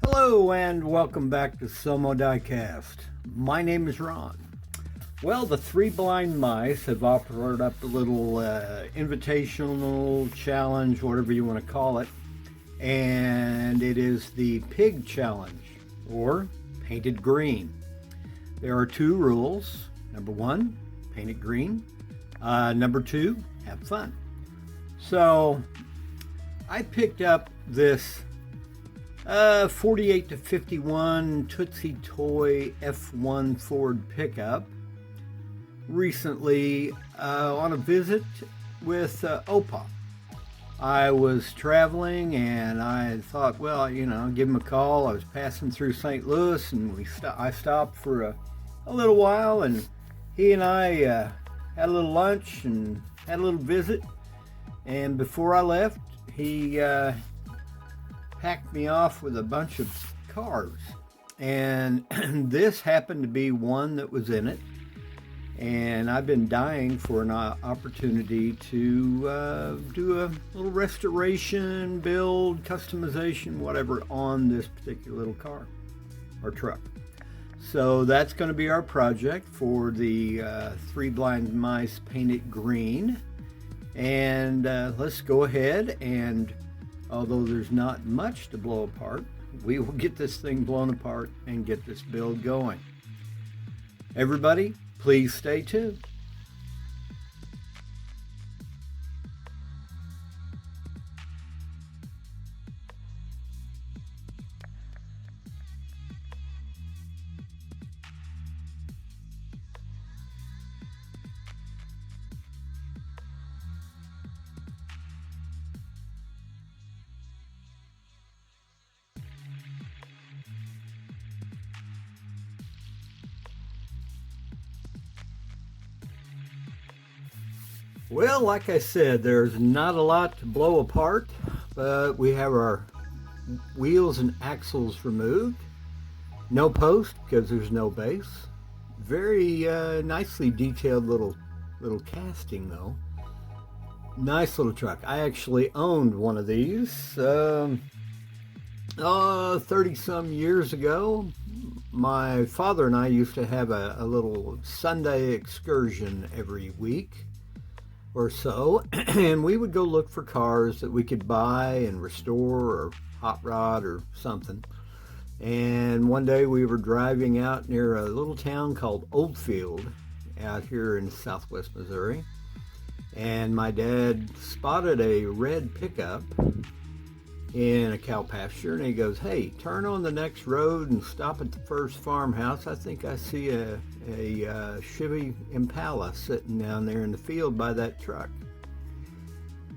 Hello and welcome back to Diecast. My name is Ron. Well, the Three Blind Mice have offered up a little invitational challenge, whatever you want to call it, and it is the Pig Challenge, or Painted Green. There are two rules. Number one, paint it green. Number two, have fun. So I picked up this 48 to 51 Tootsietoy F1 Ford pickup recently on a visit with Opa. I was traveling and I thought, well, give him a call. I was passing through St. Louis and I stopped for a little while, and he and I had a little lunch and had a little visit. And before I left, he packed me off with a bunch of cars, and this happened to be one that was in it, and I've been dying for an opportunity to do a little restoration, build, customization, whatever, on this particular little car or truck. So that's going to be our project for the Three Blind Mice Painted Green. And let's go ahead, and although there's not much to blow apart, we will get this thing blown apart and get this build going. Everybody, please stay tuned. Well, like I said, there's not a lot to blow apart, but we have our wheels and axles removed. No post because there's no base. Very nicely detailed little casting though. Nice little truck. I actually owned one of these 30 some years ago. My father and I used to have a little Sunday excursion every week or so, and we would go look for cars that we could buy and restore or hot rod or something. And one day we were driving out near a little town called Oldfield out here in southwest Missouri, and my dad spotted a red pickup in a cow pasture, and he goes, "Hey, turn on the next road and stop at the first farmhouse. I think I see a Chevy Impala sitting down there in the field by that truck."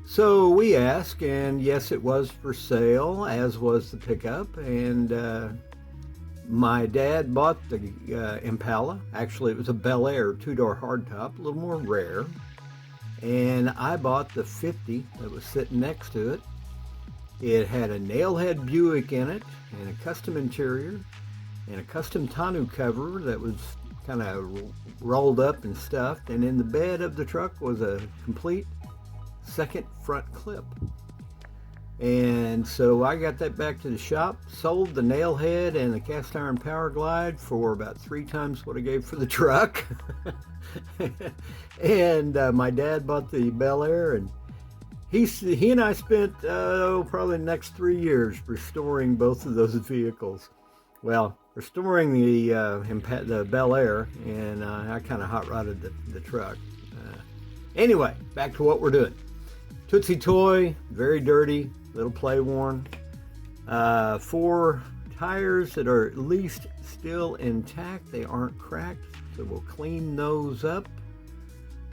So we asked, and yes, it was for sale, as was the pickup. And my dad bought the Impala. Actually, it was a Bel Air two-door hardtop, a little more rare. And I bought the 50 that was sitting next to it. It had a nailhead Buick in it, and a custom interior, and a custom tonneau cover that was kind of rolled up and stuffed, and in the bed of the truck was a complete second front clip. And so I got that back to the shop, sold the nailhead and the cast iron power glide for about 3 times what I gave for the truck. And my dad bought the Bel Air, and he and I spent probably the next 3 years restoring both of those vehicles. Well, restoring the Bel Air, and I kind of hot rodded the truck. Anyway, back to what we're doing. Tootsietoy, very dirty, little play worn. 4 tires that are at least still intact. They aren't cracked, so we'll clean those up.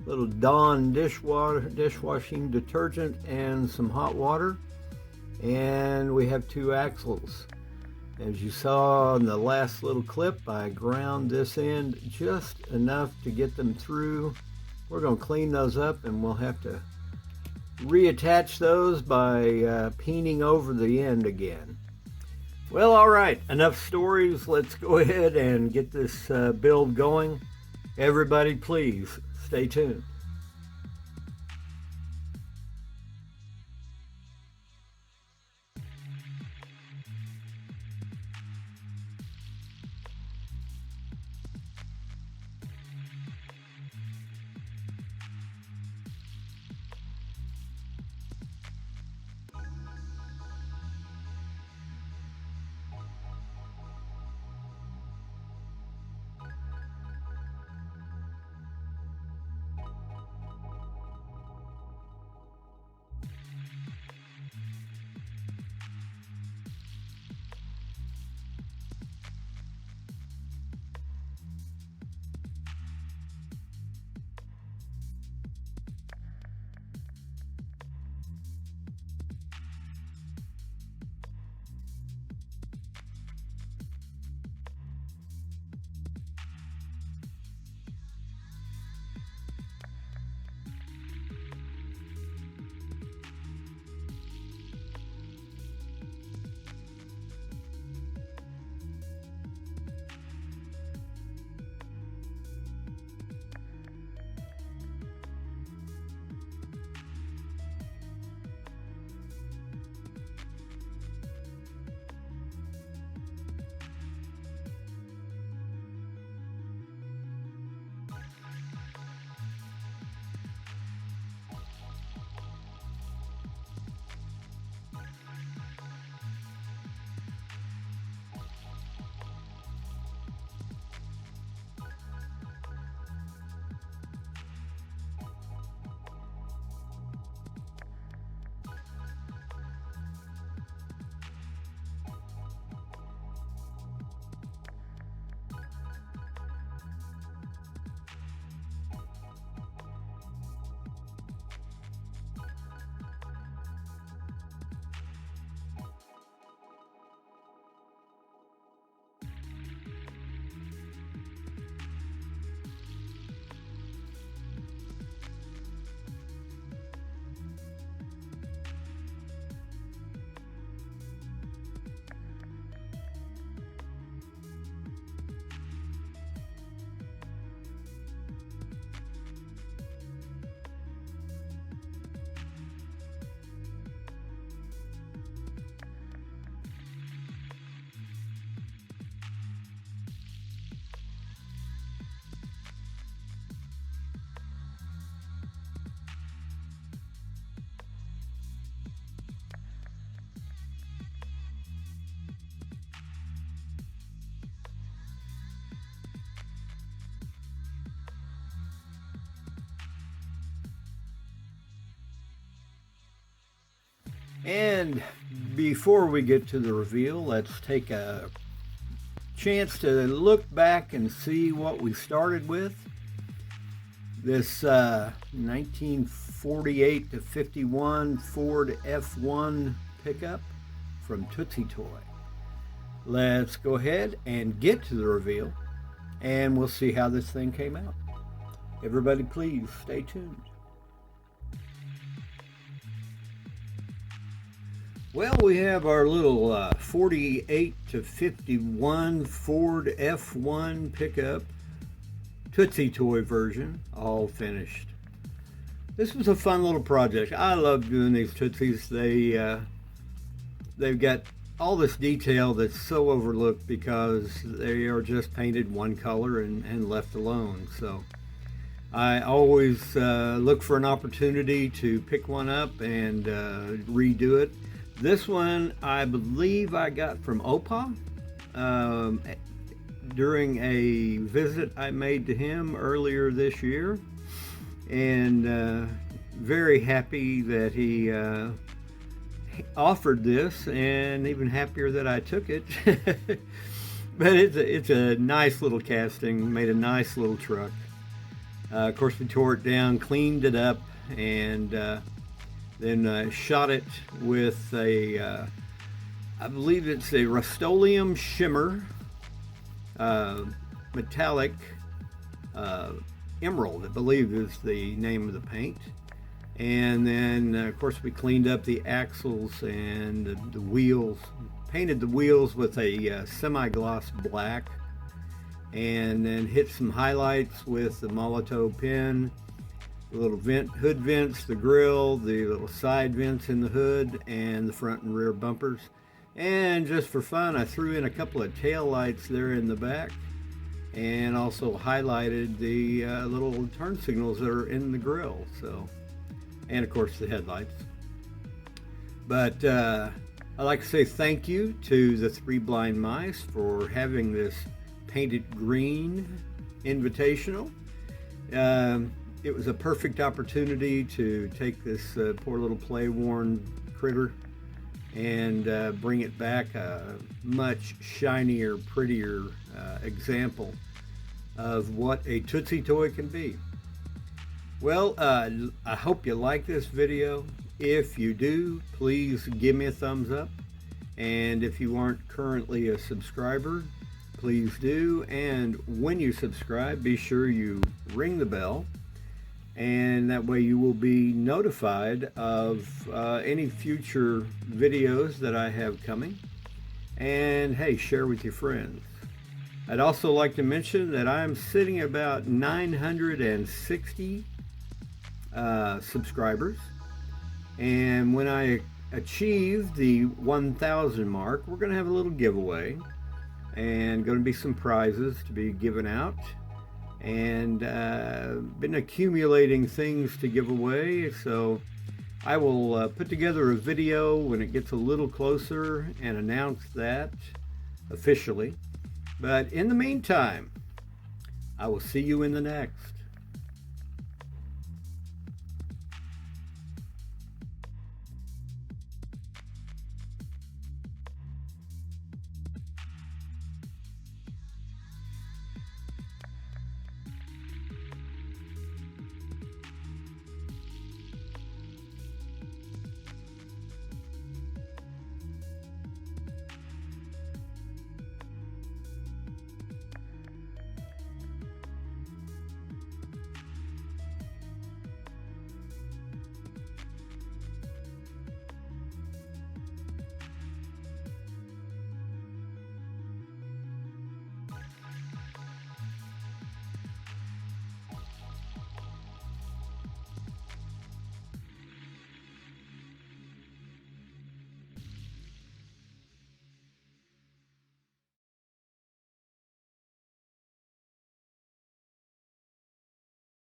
Little Dawn dishwashing detergent and some hot water. And we have 2 axles. As you saw in the last little clip, I ground this end just enough to get them through. We're going to clean those up, and we'll have to reattach those by peening over the end again. Well, all right, enough stories. Let's go ahead and get this build going. Everybody, please stay tuned. And before we get to the reveal, let's take a chance to look back and see what we started with. This 1948 to 51 Ford F1 pickup from Tootsietoy. Let's go ahead and get to the reveal, and we'll see how this thing came out. Everybody please stay tuned. Well, we have our little 48 to 51 Ford F1 pickup, Tootsietoy version, all finished. This was a fun little project. I love doing these Tootsies. They've got all this detail that's so overlooked because they are just painted one color and left alone. So I always look for an opportunity to pick one up and redo it. This one I believe I got from Opa during a visit I made to him earlier this year, and very happy that he offered this, and even happier that I took it. But it's a nice little casting, made a nice little truck. Of course, we tore it down, cleaned it up, and then shot it with a I believe it's a Rust-Oleum Shimmer metallic emerald, I believe is the name of the paint. And then of course we cleaned up the axles and the wheels, painted the wheels with a semi-gloss black, and then hit some highlights with the Molotov pen, the little hood vents, the grill, the little side vents in the hood, and the front and rear bumpers. And just for fun, I threw in a couple of tail lights there in the back, and also highlighted the little turn signals that are in the grill. So, and of course the headlights. But I'd like to say thank you to the Three Blind Mice for having this painted green Invitational. It was a perfect opportunity to take this poor little play-worn critter and bring it back a much shinier, prettier example of what a Tootsietoy can be. Well, I hope you like this video. If you do, please give me a thumbs up. And if you aren't currently a subscriber, please do. And when you subscribe, be sure you ring the bell. And that way you will be notified of any future videos that I have coming. And hey, share with your friends. I'd also like to mention that I'm sitting at about 960 subscribers, and when I achieve the 1,000 mark, we're going to have a little giveaway, and going to be some prizes to be given out, and been accumulating things to give away, so I will put together a video when it gets a little closer and announce that officially. But in the meantime, I will see you in the next.